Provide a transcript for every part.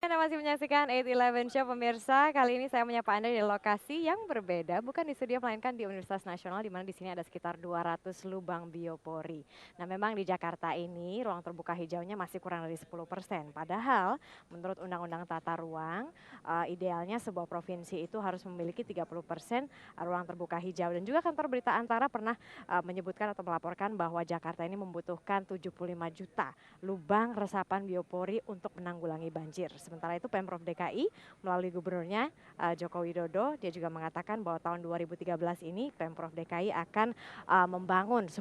Anda masih menyaksikan 8-11 Show pemirsa. Kali ini saya menyapa Anda di lokasi yang berbeda, bukan di studio melainkan di Universitas Nasional, di mana di sini ada sekitar 200 lubang biopori. Nah, memang di Jakarta ini ruang terbuka hijaunya masih kurang dari 10%. Padahal menurut Undang-Undang Tata Ruang, idealnya sebuah provinsi itu harus memiliki 30% ruang terbuka hijau. Dan juga kantor berita Antara pernah menyebutkan atau melaporkan bahwa Jakarta ini membutuhkan 75 juta lubang resapan biopori untuk menanggulangi banjir. Sementara itu Pemprov DKI melalui gubernurnya Joko Widodo, dia juga mengatakan bahwa tahun 2013 ini Pemprov DKI akan membangun 10.000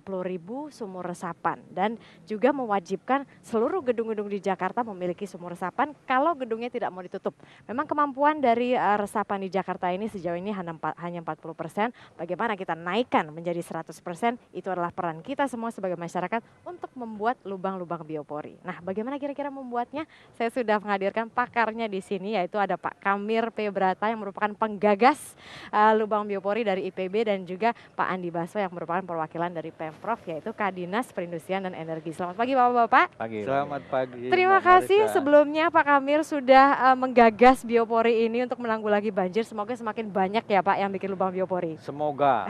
sumur resapan dan juga mewajibkan seluruh gedung-gedung di Jakarta memiliki sumur resapan kalau gedungnya tidak mau ditutup. Memang kemampuan dari resapan di Jakarta ini sejauh ini hanya 40%. Bagaimana kita naikkan menjadi 100%, itu adalah peran kita semua sebagai masyarakat untuk membuat lubang-lubang biopori. Nah, bagaimana kira-kira membuatnya? Saya sudah menghadirkan pakarnya di sini, yaitu ada Pak Kamir P. Brata yang merupakan penggagas lubang biopori dari IPB, dan juga Pak Andi Baso yang merupakan perwakilan dari Pemprov, yaitu Kadinas Perindustrian dan Energi. Selamat pagi Bapak-Bapak. Selamat pagi. Terima kasih sebelumnya Pak Kamir sudah menggagas biopori ini untuk menanggulangi banjir. Semoga semakin banyak ya Pak yang bikin lubang biopori. Semoga.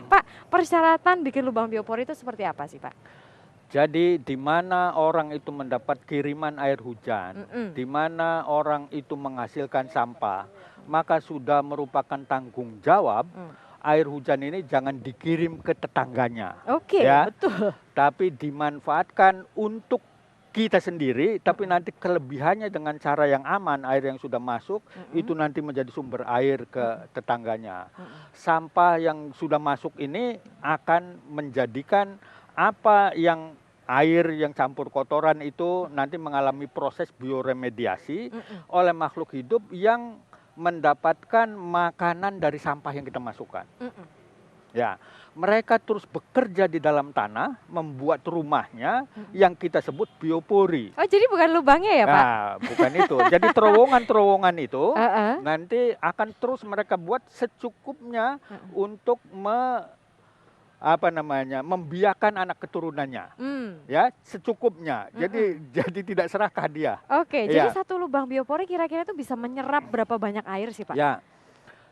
Pak, persyaratan bikin lubang biopori itu seperti apa sih Pak? Jadi di mana orang itu mendapat kiriman air hujan, di mana orang itu menghasilkan sampah, maka sudah merupakan tanggung jawab air hujan ini jangan dikirim ke tetangganya. Oke, ya. Betul. Tapi dimanfaatkan untuk kita sendiri, tapi nanti kelebihannya dengan cara yang aman, air yang sudah masuk, itu nanti menjadi sumber air ke tetangganya. Sampah yang sudah masuk ini akan menjadikan apa yang air yang campur kotoran itu nanti mengalami proses bioremediasi oleh makhluk hidup yang mendapatkan makanan dari sampah yang kita masukkan. Ya, mereka terus bekerja di dalam tanah, membuat rumahnya yang kita sebut biopori. Oh, jadi bukan lubangnya ya Pak? Nah, bukan itu. Jadi terowongan-terowongan itu nanti akan terus mereka buat secukupnya untuk membiarkan anak keturunannya, ya secukupnya. Jadi tidak serakah dia. Oke, jadi satu lubang biopori kira-kira itu bisa menyerap berapa banyak air sih Pak? Ya,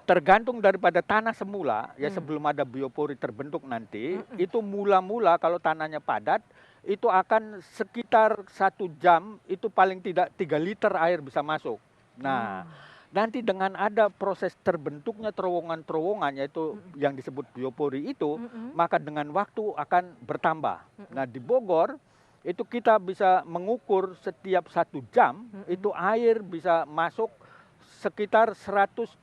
tergantung daripada tanah semula. Ya, sebelum ada biopori terbentuk nanti, itu mula-mula kalau tanahnya padat, itu akan sekitar 1 jam itu paling tidak 3 liter air bisa masuk. Nah. Nanti dengan ada proses terbentuknya terowongan-terowongan, yaitu yang disebut biopori itu, maka dengan waktu akan bertambah. Nah, di Bogor itu kita bisa mengukur setiap 1 jam itu air bisa masuk sekitar 120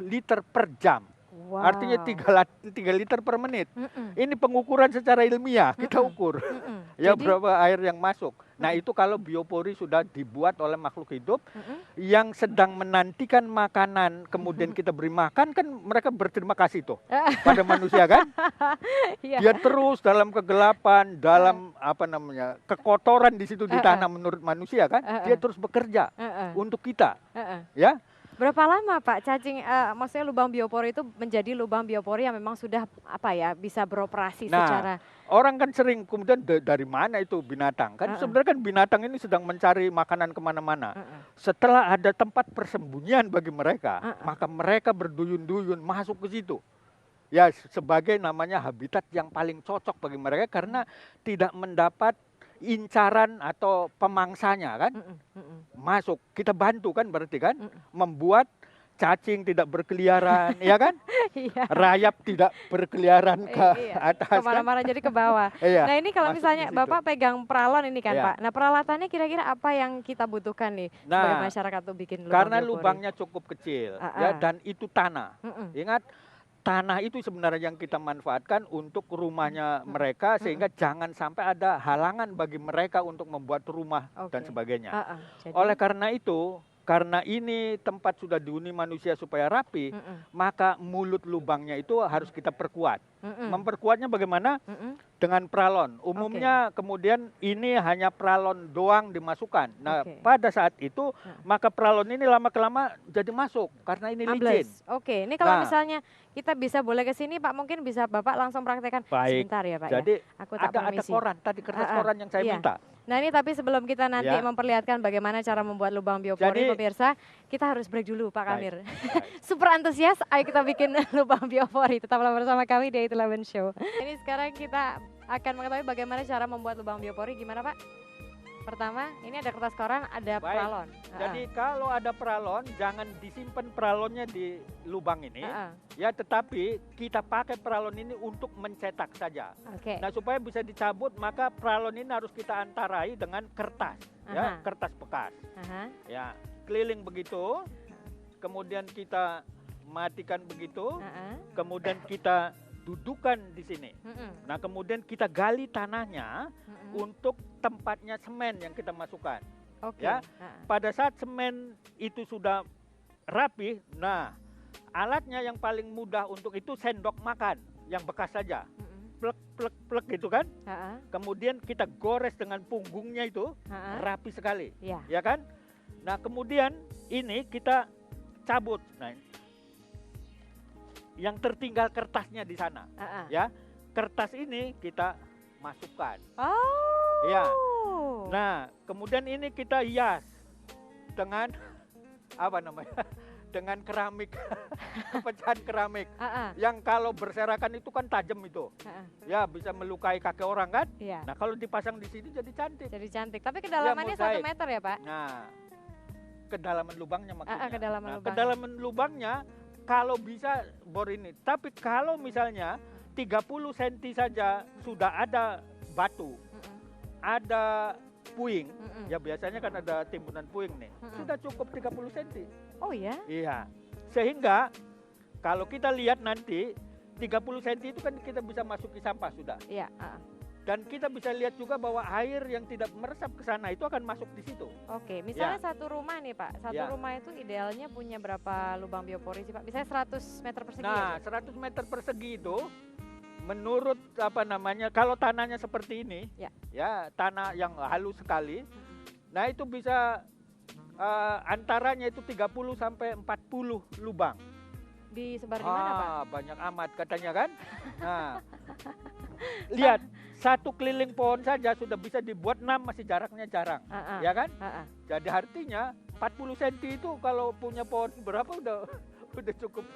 liter per jam. Wow. Artinya 3 liter per menit. Ini pengukuran secara ilmiah, kita ukur. Ya, jadi, berapa air yang masuk. Nah, itu kalau biopori sudah dibuat oleh makhluk hidup yang sedang menantikan makanan, kemudian kita beri makan, kan mereka berterima kasih tuh pada manusia kan. Dia terus dalam kegelapan, dalam kekotoran di situ di tanah menurut manusia kan, dia terus bekerja untuk kita. Ya. Berapa lama Pak cacing, maksudnya lubang biopori itu menjadi lubang biopori yang memang sudah bisa beroperasi secara... Orang kan sering kemudian dari mana itu binatang? Kan sebenarnya kan binatang ini sedang mencari makanan kemana-mana. Setelah ada tempat persembunyian bagi mereka, maka mereka berduyun-duyun masuk ke situ. Ya, sebagai namanya habitat yang paling cocok bagi mereka karena tidak mendapat incaran atau pemangsanya kan, masuk. Kita bantu kan berarti kan, membuat cacing tidak berkeliaran, ya kan? Rayap tidak berkeliaran ke atas. Kemana-mana kan? Jadi ke bawah. Nah, ini kalau misalnya Bapak pegang peralon ini kan Pak. Nah, peralatannya kira-kira apa yang kita butuhkan nih sebagai masyarakat untuk bikin lubang karena biopori? Lubangnya cukup kecil ya, dan itu tanah. Ingat, tanah itu sebenarnya yang kita manfaatkan untuk rumahnya mereka, sehingga jangan sampai ada halangan bagi mereka untuk membuat rumah dan sebagainya. Oleh karena itu, karena ini tempat sudah dihuni manusia supaya rapi, maka mulut lubangnya itu harus kita perkuat. Memperkuatnya bagaimana? Dengan pralon. Umumnya kemudian ini hanya pralon doang dimasukkan. Nah, pada saat itu maka pralon ini lama-kelama jadi masuk karena ini licin. Ini kalau misalnya kita bisa boleh ke sini Pak, mungkin bisa Bapak langsung praktekkan. Baik. Sebentar ya Pak. Jadi ya. Aku ada koran tadi, kertas koran yang saya minta. Nah ini tapi sebelum kita nanti Ya. memperlihatkan bagaimana cara membuat lubang biopori, Jadi- pemirsa, kita harus break dulu Pak Baik, Kamir. baik. Super antusias, ayo kita bikin lubang biopori. Tetaplah bersama kami di 8 Show. Ini sekarang kita akan mengetahui bagaimana cara membuat lubang biopori. Gimana Pak? Pertama, ini ada kertas koran, ada Baik. peralon. Jadi kalau ada peralon, jangan disimpan peralonnya di lubang ini. Ya, tetapi kita pakai peralon ini untuk mencetak saja. Oke. Nah, supaya bisa dicabut, maka peralon ini harus kita antarai dengan kertas, ya, kertas bekas. Ya, keliling begitu. Kemudian kita matikan begitu. Kemudian kita dudukan di sini. Nah, kemudian kita gali tanahnya untuk tempatnya semen yang kita masukkan. Oke. Ya, pada saat semen itu sudah rapi, nah alatnya yang paling mudah untuk itu sendok makan yang bekas saja, plek plek plek gitu kan. Kemudian kita gores dengan punggungnya itu rapi sekali, ya kan. Nah kemudian ini kita cabut. Nah, yang tertinggal kertasnya di sana, ya kertas ini kita masukkan. Oh. Ya. Nah, kemudian ini kita hias dengan apa namanya? Dengan keramik, pecahan keramik. Yang kalau berserakan itu kan tajam itu. Ya, bisa melukai kaki orang kan? Iya. Nah, kalau dipasang di sini jadi cantik. Jadi cantik. Tapi kedalamannya 1 meter ya, Pak? Nah, kedalaman lubangnya maksudnya. Kedalaman lubangnya. Kedalaman lubangnya kalau bisa bor ini. Tapi kalau misalnya 30 cm saja sudah ada batu, ada puing, ya biasanya kan ada timbunan puing nih, sudah cukup 30 cm. Oh ya? Iya, sehingga kalau kita lihat nanti 30 cm itu kan kita bisa masuki sampah sudah. Iya. Dan kita bisa lihat juga bahwa air yang tidak meresap ke sana itu akan masuk di situ. Oke, misalnya satu rumah nih Pak, rumah itu idealnya punya berapa lubang biopori sih Pak? Misalnya 100 meter persegi. Nah, 100 meter persegi itu menurut apa namanya, kalau tanahnya seperti ini, ya tanah yang halus sekali, nah itu bisa antaranya itu 30 sampai 40 lubang. Disebar di mana Pak? Banyak amat katanya kan. Nah, lihat satu keliling pohon saja sudah bisa dibuat 6, masih jaraknya jarang, ya kan? Jadi artinya 40 cm itu kalau punya pohon berapa udah cukup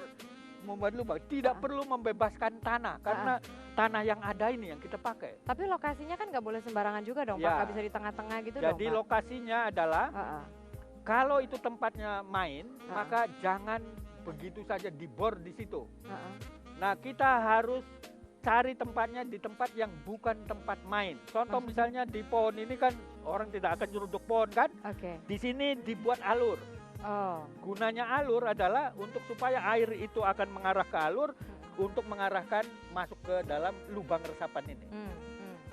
membuat lubang. Tidak perlu membebaskan tanah karena tanah yang ada ini yang kita pakai. Tapi lokasinya kan nggak boleh sembarangan juga dong Pak, nggak bisa di tengah-tengah gitu dong Pak. Jadi lokasinya adalah kalau itu tempatnya main, maka jangan begitu saja dibor di situ. Nah, kita harus cari tempatnya di tempat yang bukan tempat main. Contoh misalnya di pohon ini kan orang tidak akan nyeruduk pohon kan? Di sini dibuat alur. Gunanya alur adalah untuk supaya air itu akan mengarah ke alur untuk mengarahkan masuk ke dalam lubang resapan ini.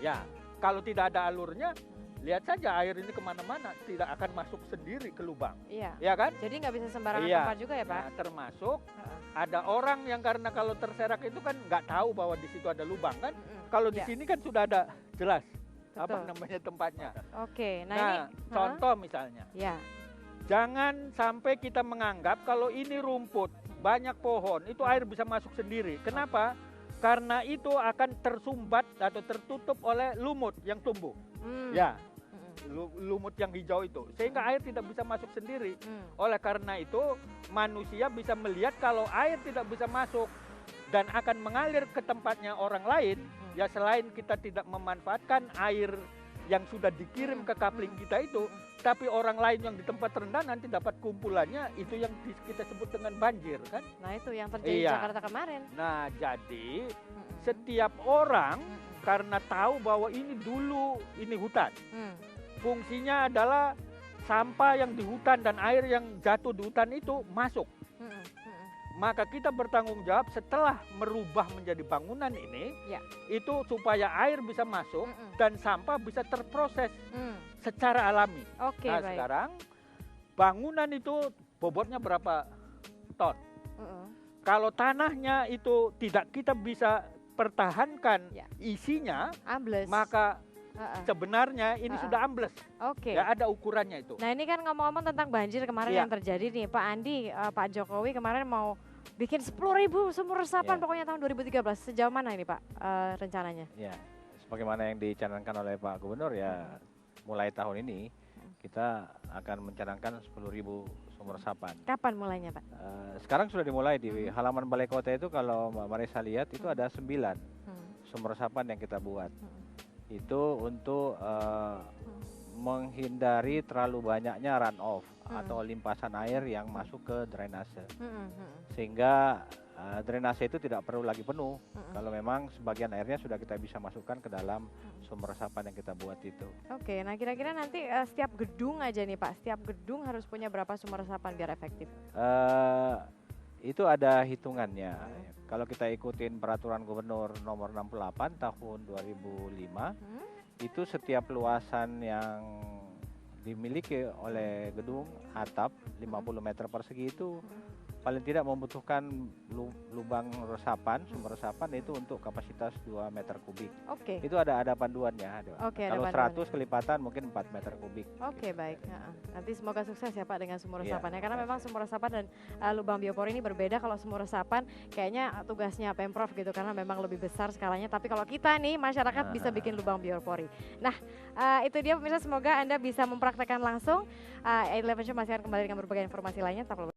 Ya, kalau tidak ada alurnya, lihat saja air ini kemana-mana, tidak akan masuk sendiri ke lubang. Ya kan? Jadi nggak bisa sembarangan tempat juga ya Pak? Nah, termasuk ada orang yang karena kalau terserak itu kan nggak tahu bahwa di situ ada lubang kan? Kalau di sini kan sudah ada jelas apa namanya tempatnya. Oke, nah nah ini contoh misalnya. Jangan sampai kita menganggap kalau ini rumput, banyak pohon, itu air bisa masuk sendiri. Kenapa? Karena itu akan tersumbat atau tertutup oleh lumut yang tumbuh. Ya, lumut yang hijau itu. Sehingga air tidak bisa masuk sendiri. Oleh karena itu, manusia bisa melihat kalau air tidak bisa masuk dan akan mengalir ke tempatnya orang lain, ya selain kita tidak memanfaatkan air yang sudah dikirim ke kapling kita itu, tapi orang lain yang di tempat rendah nanti dapat kumpulannya, itu yang kita sebut dengan banjir kan. Nah itu yang terjadi di Jakarta kemarin. Nah jadi setiap orang karena tahu bahwa ini dulu ini hutan, fungsinya adalah sampah yang di hutan dan air yang jatuh di hutan itu masuk. Maka kita bertanggung jawab setelah merubah menjadi bangunan ini, itu supaya air bisa masuk dan sampah bisa terproses secara alami. Nah sekarang bangunan itu bobotnya berapa ton? Kalau tanahnya itu tidak kita bisa pertahankan isinya, maka sebenarnya ini sudah ambles. Ya ada ukurannya itu. Nah ini kan ngomong-ngomong tentang banjir kemarin yang terjadi nih, Pak Andi, Pak Jokowi kemarin mau bikin 10.000 sumur resapan pokoknya tahun 2013. Sejauh mana ini Pak rencananya? Ya, sebagaimana yang dicanangkan oleh Pak Gubernur ya mulai tahun ini kita akan mencanangkan 10.000 sumur resapan. Kapan mulainya, Pak? Sekarang sudah dimulai di halaman Balai Kota itu, kalau Mbak Marisa lihat itu ada 9 sumur resapan yang kita buat. Itu untuk menghindari terlalu banyaknya runoff atau limpasan air yang masuk ke drainase. Sehingga drainase itu tidak perlu lagi penuh kalau memang sebagian airnya sudah kita bisa masukkan ke dalam sumber resapan yang kita buat itu. Oke, nah kira-kira nanti setiap gedung aja nih Pak, setiap gedung harus punya berapa sumber resapan biar efektif? Itu ada hitungannya. Kalau kita ikutin peraturan gubernur nomor 68 tahun 2005, itu setiap luasan yang dimiliki oleh gedung atap 50 meter persegi itu paling tidak membutuhkan lubang resapan, sumber resapan itu untuk kapasitas 2 meter kubik. Oke. Itu ada panduannya. Oke, kalau ada 100 kelipatan mungkin 4 meter kubik. Oke, baik. Nanti semoga sukses ya Pak dengan sumur Iya, resapannya. Karena memang sumur resapan dan lubang biopori ini berbeda. Kalau sumur resapan kayaknya tugasnya Pemprov gitu karena memang lebih besar skalanya. Tapi kalau kita nih masyarakat bisa bikin lubang biopori. Nah, itu dia pemirsa, semoga Anda bisa mempraktekkan langsung. 11 Show masih akan kembali dengan berbagai informasi lainnya. Tetap